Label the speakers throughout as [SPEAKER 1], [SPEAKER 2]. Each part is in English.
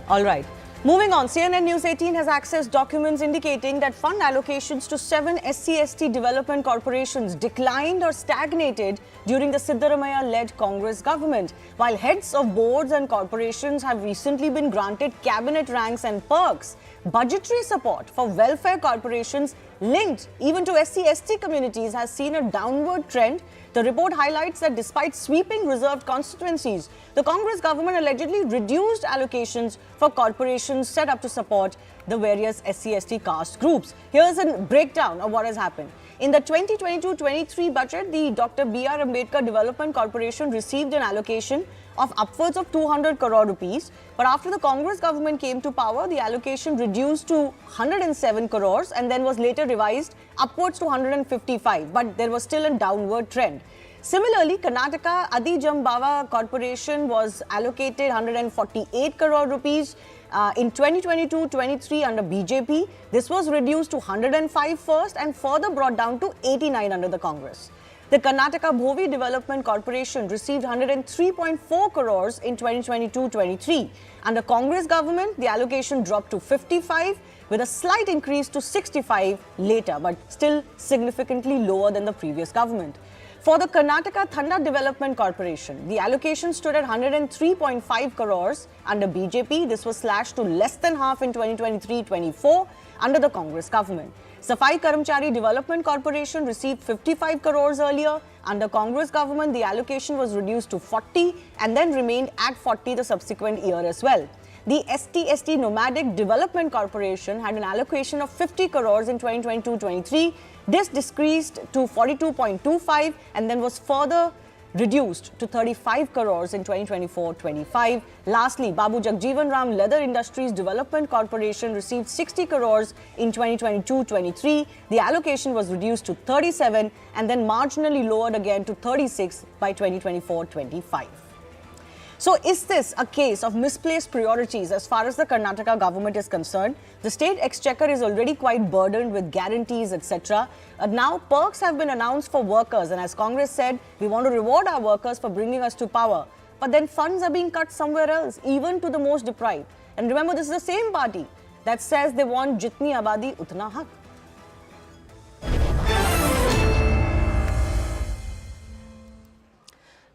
[SPEAKER 1] All right. Moving on, CNN News 18 has accessed documents indicating that fund allocations to 7 SC/ST development corporations declined or stagnated during the Siddaramaiah-led Congress government, while heads of boards and corporations have recently been granted cabinet ranks and perks. Budgetary support for welfare corporations linked even to SC/ST communities has seen a downward trend. The report highlights that despite sweeping reserved constituencies, the Congress government allegedly reduced allocations for corporations set up to support the various SC/ST caste groups. Here's a breakdown of what has happened. In the 2022-23 budget, the Dr. B.R. Ambedkar Development Corporation received an allocation of upwards of 200 crore rupees. But after the Congress government came to power, the allocation reduced to 107 crores and then was later revised upwards to 155. But there was still a downward trend. Similarly, Karnataka Adi Jambava Corporation was allocated 148 crore rupees. In 2022-23 under BJP, this was reduced to 105 first and further brought down to 89 under the Congress. The Karnataka Bhovi Development Corporation received 103.4 crores in 2022-23. Under Congress government, the allocation dropped to 55 with a slight increase to 65 later, but still significantly lower than the previous government. For the Karnataka Thanda Development Corporation, the allocation stood at 103.5 crores under BJP. This was slashed to less than half in 2023-24 under the Congress government. Safai Karamchari Development Corporation received 55 crores earlier. Under Congress government, the allocation was reduced to 40 and then remained at 40 the subsequent year as well. The ST/ST Nomadic Development Corporation had an allocation of 50 crores in 2022-23. This decreased to 42.25 and then was further reduced to 35 crores in 2024-25. Lastly, Babu Jagjeevan Ram Leather Industries Development Corporation received 60 crores in 2022-23. The allocation was reduced to 37 and then marginally lowered again to 36 by 2024-25. So is this a case of misplaced priorities as far as the Karnataka government is concerned? The state exchequer is already quite burdened with guarantees, etc. Now perks have been announced for workers, and as Congress said, we want to reward our workers for bringing us to power. But then funds are being cut somewhere else, even to the most deprived. And remember, this is the same party that says they want jitni abadi utna haq.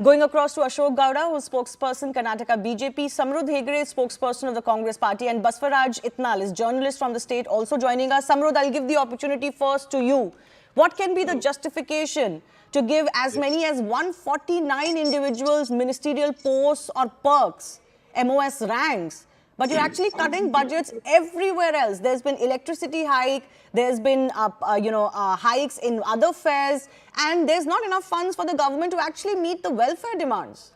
[SPEAKER 1] Going across to Ashok Gowda, who's spokesperson Karnataka BJP, Samrudh Hegre, spokesperson of the Congress party, and Baswaraj Itnal is journalist from the state, also joining us. Samrudh, I'll give the opportunity first to you. What can be the justification to give as many as 149 individuals ministerial posts or perks, MOS ranks, but you're actually cutting budgets everywhere else? There's been electricity hike, there's been hikes in other fares, and there's not enough funds for the government to actually meet the welfare demands.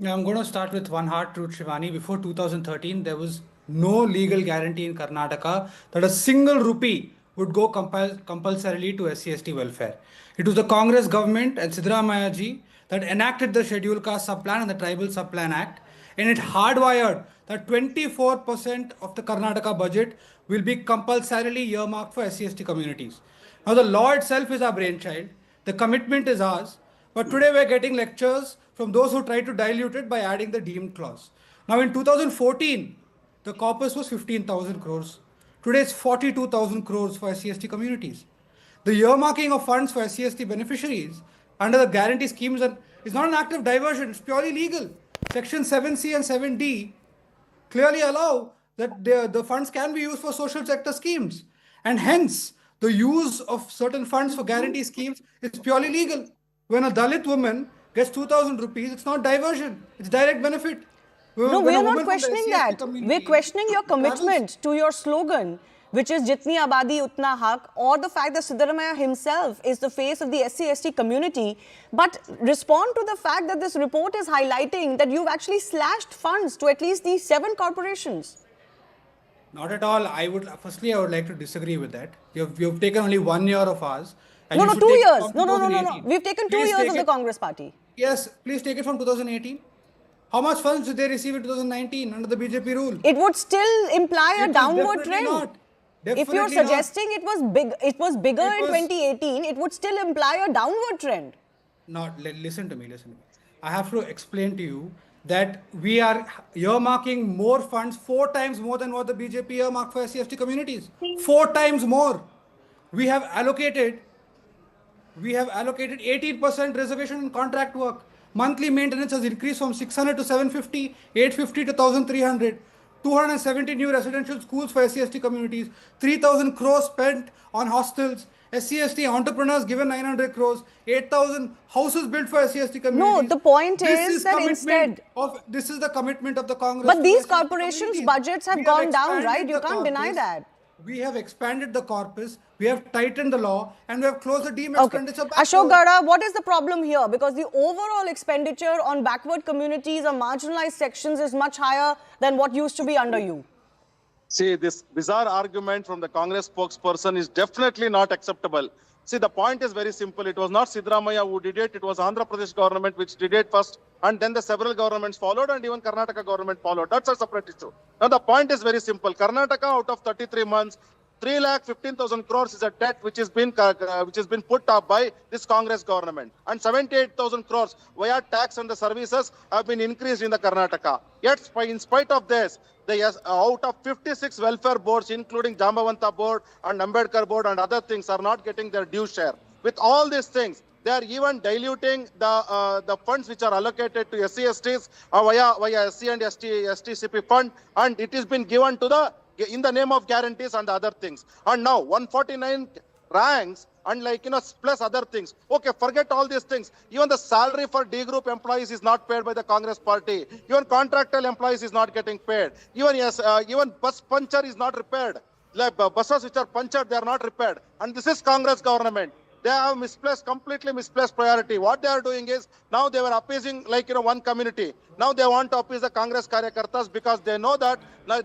[SPEAKER 2] Yeah, I'm going to start with one hard truth, Shivani. Before 2013, there was no legal guarantee in Karnataka that a single rupee would go compulsorily to SC/ST welfare. It was the Congress government and Siddaramaiah ji that enacted the Scheduled Caste Subplan and the Tribal Subplan Act, and it hardwired that 24% of the Karnataka budget will be compulsorily earmarked for SC/ST communities. Now, the law itself is our brainchild. The commitment is ours. But today we're getting lectures from those who try to dilute it by adding the deemed clause. Now, in 2014, the corpus was 15,000 crores. Today it's 42,000 crores for SC/ST communities. The earmarking of funds for SC/ST beneficiaries under the guarantee schemes is not an act of diversion. It's purely legal. Section 7C and 7D clearly allow that the funds can be used for social sector schemes. And hence, the use of certain funds for guarantee schemes is purely legal. When a Dalit woman gets 2,000 rupees, it's not diversion. It's direct benefit.
[SPEAKER 1] No, we are not questioning that. We're questioning your commitment to your slogan, which is Jitni Abadi Utna Haq, or the fact that Siddaramaiah himself is the face of the SC/ST community. But respond to the fact that this report is highlighting that you've actually slashed funds to at least these 7 corporations.
[SPEAKER 2] Not at all. Firstly, I would like to disagree with that. You've taken only 1 year of ours.
[SPEAKER 1] No, 2 years. No. We've taken 2 years of the Congress party.
[SPEAKER 2] Yes, please take it from 2018. How much funds did they receive in 2019 under the BJP rule?
[SPEAKER 1] It would still imply a downward trend.
[SPEAKER 2] Not.
[SPEAKER 1] If you're suggesting it was bigger in 2018, it would still imply a downward trend.
[SPEAKER 2] Listen to me. I have to explain to you that we are earmarking more funds, 4 times more than what the BJP earmarked for SC/ST communities. 4 times more. We have allocated 18% reservation in contract work. Monthly maintenance has increased from 600 to 750, 850 to 1,300. 270 new residential schools for SC/ST communities. 3,000 crores spent on hostels. SC/ST entrepreneurs given 900 crores. 8,000 houses built for SC/ST communities.
[SPEAKER 1] No, the point is that instead...
[SPEAKER 2] This is the commitment of the Congress.
[SPEAKER 1] But these corporations' budgets have gone down, right? You can't deny that.
[SPEAKER 2] We have expanded the corpus, we have tightened the law, and we have closed the deemed expenditure back.
[SPEAKER 1] Ashok Gada, what is the problem here? Because the overall expenditure on backward communities or marginalized sections is much higher than what used to be under you.
[SPEAKER 3] See, this bizarre argument from the Congress spokesperson is definitely not acceptable. See, the point is very simple. It was not Siddaramaiah who did it. It was Andhra Pradesh government which did it first, and then the several governments followed, and even Karnataka government followed. That's a separate issue. Now, the point is very simple. Karnataka, out of 33 months, 3,15,000 crores is a debt which has been put up by this Congress government, and 78,000 crores via tax and the services have been increased in the Karnataka. Yet, in spite of this, out of 56 welfare boards, including Jambavanta board and Ambedkar board and other things, are not getting their due share. With all these things, they are even diluting the funds which are allocated to SC/STs via SC and STCP fund, and it has been given to in the name of guarantees and other things. And now 149 ranks and plus other things. Okay, forget all these things. Even the salary for D group employees is not paid by the Congress party. Even contractual employees is not getting paid. Even bus puncher is not repaired. Like buses which are punctured, they are not repaired. And this is Congress government. They have completely misplaced priority. What they are doing is, now they were appeasing one community. Now they want to appease the Congress Karyakartas because they know that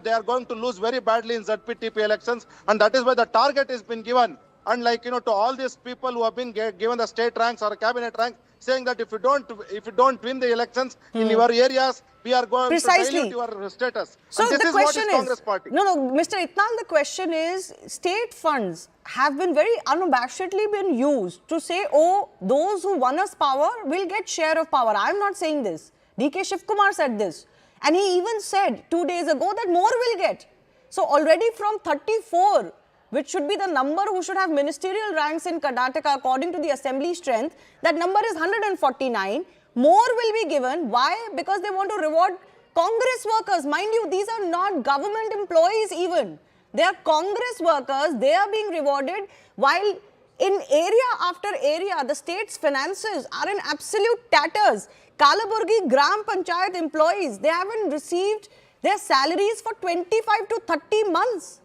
[SPEAKER 3] they are going to lose very badly in ZPTP elections, and that is why the target has been given. And to all these people who have been given the state ranks or cabinet ranks, saying that if you don't win the elections in your areas, we are going to dilute your status.
[SPEAKER 1] So
[SPEAKER 3] and this
[SPEAKER 1] the question is,
[SPEAKER 3] Congress party.
[SPEAKER 1] No, Mr. Itnal, the question is, state funds have been very unabashedly been used to say, oh, those who won us power will get share of power. I'm not saying this. D.K. Shivkumar said this. And he even said 2 days ago that more will get. So already from 34, which should be the number who should have ministerial ranks in Karnataka according to the assembly strength, that number is 149. More will be given. Why? Because they want to reward Congress workers. Mind you, these are not government employees even. They are Congress workers. They are being rewarded, while in area after area, the state's finances are in absolute tatters. Kalaburgi Gram Panchayat employees, they haven't received their salaries for 25 to 30 months.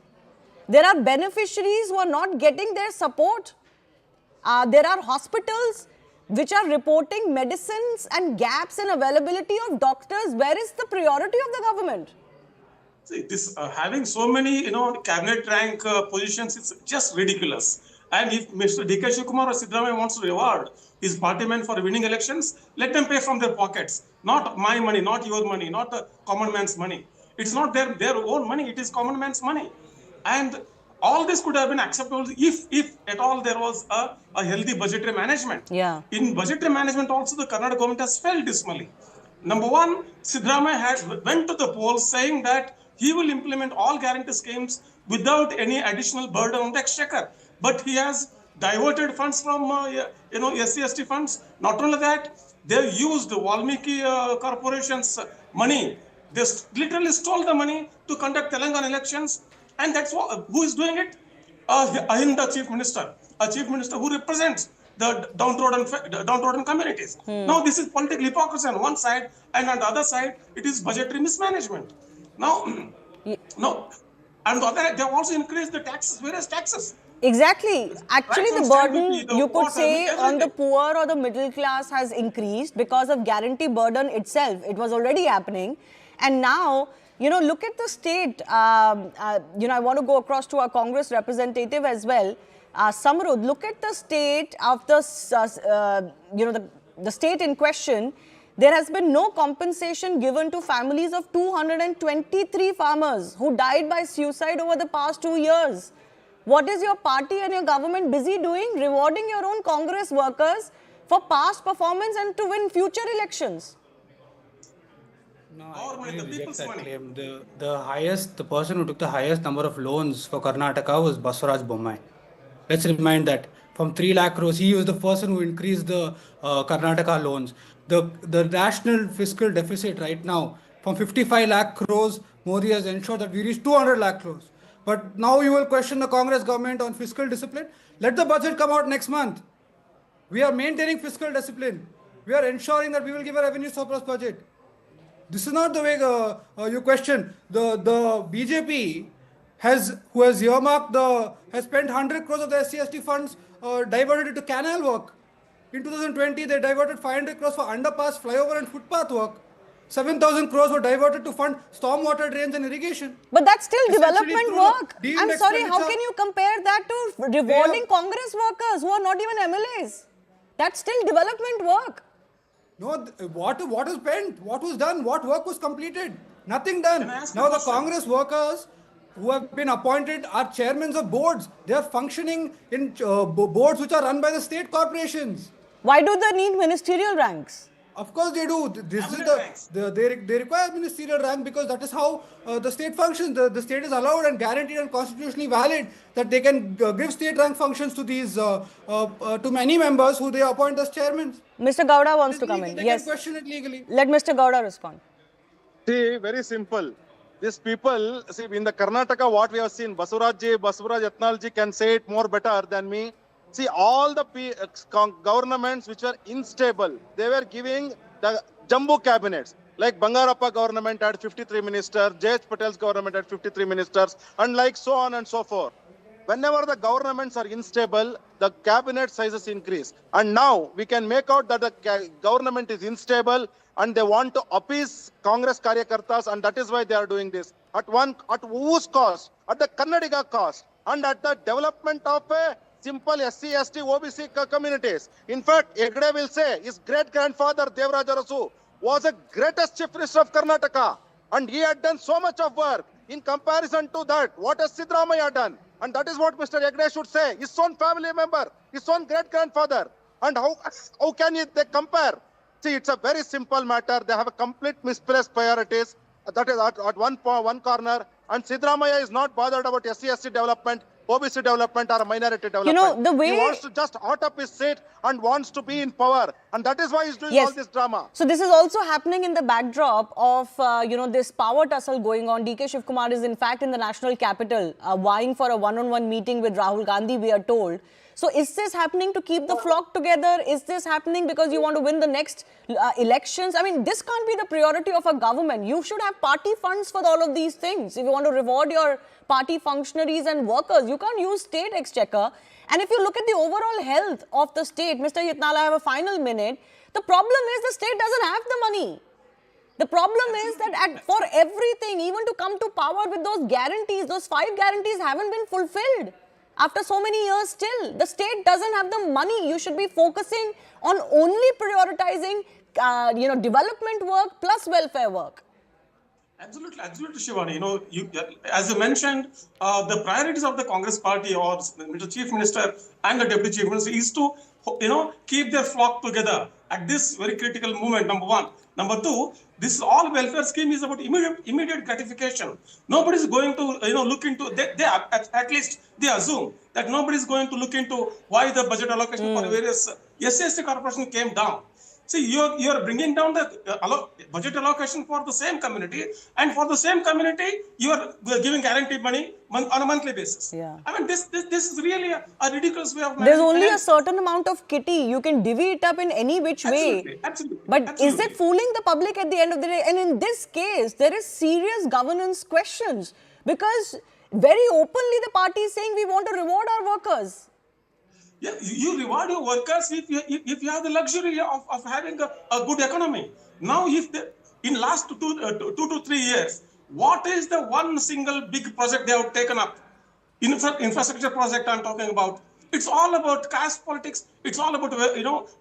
[SPEAKER 1] There are beneficiaries who are not getting their support. There are hospitals which are reporting medicines and gaps in availability of doctors. Where is the priority of the government?
[SPEAKER 4] See, this having so many, cabinet rank positions, it's just ridiculous. And if Mr. D.K. Shivkumar or Siddaramaiah wants to reward his party men for winning elections, let them pay from their pockets. Not my money, not your money, not the common man's money. It's not their own money, it is common man's money. And all this could have been acceptable if at all there was a healthy budgetary management.
[SPEAKER 1] Yeah.
[SPEAKER 4] In budgetary management also, the Karnataka government has failed dismally. Number one, Siddaramaiah went to the polls saying that he will implement all guarantee schemes without any additional burden on the exchequer. But he has diverted funds from SC/ST funds. Not only that, they used Valmiki Corporation's money. They literally stole the money to conduct Telangana elections. And that's who is doing it? The chief minister. A chief minister who represents the downtrodden communities. Now, this is political hypocrisy on one side, and on the other side, it is budgetary mismanagement. Now, no. And the other, they have also increased the taxes, various taxes.
[SPEAKER 1] Exactly. Actually,
[SPEAKER 4] Right,
[SPEAKER 1] the burden, you could say, on the poor or the middle class has increased because of guarantee burden itself. It was already happening. And now, look at the state. I want to go across to our Congress representative as well. Samrud, look at the state of the state in question. There has been no compensation given to families of 223 farmers who died by suicide over the past 2 years. What is your party and your government busy doing? Rewarding your own Congress workers for past performance and to win future elections.
[SPEAKER 2] No,
[SPEAKER 4] Our
[SPEAKER 2] I
[SPEAKER 4] money, the
[SPEAKER 2] reject
[SPEAKER 4] people's
[SPEAKER 2] that
[SPEAKER 4] money.
[SPEAKER 2] claim. The person who took the highest number of loans for Karnataka was Basuraj Bommai. Let's remind that from 3 lakh crores, he was the person who increased the Karnataka loans. The national fiscal deficit right now from 55 lakh crores, Modi has ensured that we reach 200 lakh crores. But now you will question the Congress government on fiscal discipline. Let the budget come out next month. We are maintaining fiscal discipline. We are ensuring that we will give a revenue surplus budget. This is not the way you question. The BJP who has earmarked has spent 100 crores of the SC/ST funds diverted it to canal work. In 2020, they diverted 500 crores for underpass, flyover, and footpath work. 7,000 crores were diverted to fund stormwater drains and irrigation.
[SPEAKER 1] But that's still
[SPEAKER 2] Essentially
[SPEAKER 1] development
[SPEAKER 2] through
[SPEAKER 1] work.
[SPEAKER 2] deemed
[SPEAKER 1] I'm sorry, how
[SPEAKER 2] expenditure.
[SPEAKER 1] can you compare that to rewarding Congress workers who are not even MLAs? That's still development work.
[SPEAKER 2] No, what was spent? What was done? What work was completed? Nothing done.
[SPEAKER 4] Can I ask a
[SPEAKER 2] Now the
[SPEAKER 4] question?
[SPEAKER 2] Congress workers who have been appointed are chairmen of boards. They are functioning in boards which are run by the state corporations.
[SPEAKER 1] Why do they need ministerial ranks?
[SPEAKER 2] Of course they do. This is
[SPEAKER 4] Cabinet ranks.
[SPEAKER 2] they require ministerial rank because that is how the state functions. The state is allowed and guaranteed and constitutionally valid that they can give state rank functions to these to many members who they appoint as chairmen.
[SPEAKER 1] Mr. Gowda wants to come in.
[SPEAKER 2] They
[SPEAKER 1] Yes.
[SPEAKER 2] can question it legally.
[SPEAKER 1] Let Mr. Gowda respond.
[SPEAKER 3] See, very simple. These people, see, in the Karnataka, what we have seen, Basuraj Yatnalji can say it more better than me. See, all the governments which were unstable, they were giving the jumbo cabinets. Like Bangarappa government had 53 ministers, J.H. Patel's government had 53 ministers, and like so on and so forth. Whenever the governments are unstable, the cabinet sizes increase. And now we can make out that the government is unstable and they want to appease Congress Karyakartas, and that is why they are doing this. At whose cost? At the Karnataka cost, and at the development of a simple SC, ST, OBC communities. In fact, Egde will say his great-grandfather Devaraj Arasu was the greatest chief minister of Karnataka, and he had done so much of work. In comparison to that, what has Sidramaya done? And that is what Mr. Egde should say. His own family member, his own great-grandfather. And how can they compare? See, it's a very simple matter. They have a complete misplaced priorities. That is at one corner. And Sidramaya is not bothered about SC, ST development, OBC development, or minority development.
[SPEAKER 1] You know, the way...
[SPEAKER 3] He wants to just hot up his seat and wants to be in power. And that is why he's doing
[SPEAKER 1] Yes.
[SPEAKER 3] all this drama.
[SPEAKER 1] So this is also happening in the backdrop of, this power tussle going on. DK Shivkumar is in fact in the national capital, vying for a one-on-one meeting with Rahul Gandhi, we are told. So is this happening to keep the flock together? Is this happening because you want to win the next elections? I mean, this can't be the priority of a government. You should have party funds for all of these things. If you want to reward your party functionaries and workers, you can't use state exchequer. And if you look at the overall health of the state, Mr. Yatnal, I have a final minute. The problem is the state doesn't have the money. The problem is that for everything, even to come to power with those guarantees, those 5 guarantees haven't been fulfilled. After so many years still, the state doesn't have the money. You should be focusing on only prioritizing, development work plus welfare work.
[SPEAKER 4] Absolutely, Shivani. As you mentioned, the priorities of the Congress party or Mr. Chief Minister and the Deputy Chief Minister is to, keep their flock together at this very critical moment, number one. Number two, this all welfare scheme is about immediate gratification. Nobody is going to, look into, at least they assume that nobody is going to look into why the budget allocation for various SC corporation came down. See, you are bringing down the budget allocation for the same community, and for the same community, you are giving guaranteed money on a monthly basis.
[SPEAKER 1] Yeah.
[SPEAKER 4] I mean, this is really a ridiculous way of managing.
[SPEAKER 1] There's only
[SPEAKER 4] finance.
[SPEAKER 1] a certain amount of kitty. You can divvy it up in any which way.
[SPEAKER 4] Absolutely.
[SPEAKER 1] But is it fooling the public at the end of the day? And in this case, there is serious governance questions because very openly the party is saying we want to reward our workers.
[SPEAKER 4] Yeah, you reward your workers if you have the luxury of having a good economy. Now, in last 2 to 3 years, what is the one single big project they have taken up? Infrastructure project I'm talking about. It's all about caste politics. It's all about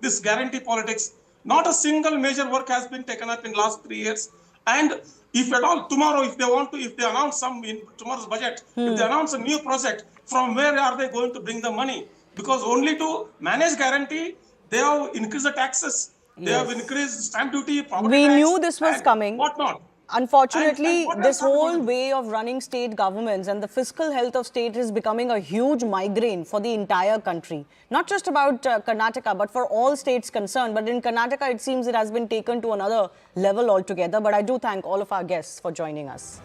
[SPEAKER 4] this guarantee politics. Not a single major work has been taken up in last 3 years. And if at all tomorrow, if they announce some in tomorrow's budget, if they announce a new project, from where are they going to bring the money? Because only to manage guarantee, they have increased the taxes. They have
[SPEAKER 1] Yes.
[SPEAKER 4] increased stamp duty, property
[SPEAKER 1] We
[SPEAKER 4] tax,
[SPEAKER 1] knew this was
[SPEAKER 4] and
[SPEAKER 1] coming.
[SPEAKER 4] whatnot.
[SPEAKER 1] Unfortunately,
[SPEAKER 4] And what
[SPEAKER 1] this
[SPEAKER 4] else are we
[SPEAKER 1] whole
[SPEAKER 4] going to do?
[SPEAKER 1] way of running state governments and the fiscal health of state is becoming a huge migraine for the entire country. Not just about Karnataka, but for all states concerned. But in Karnataka, it seems it has been taken to another level altogether. But I do thank all of our guests for joining us.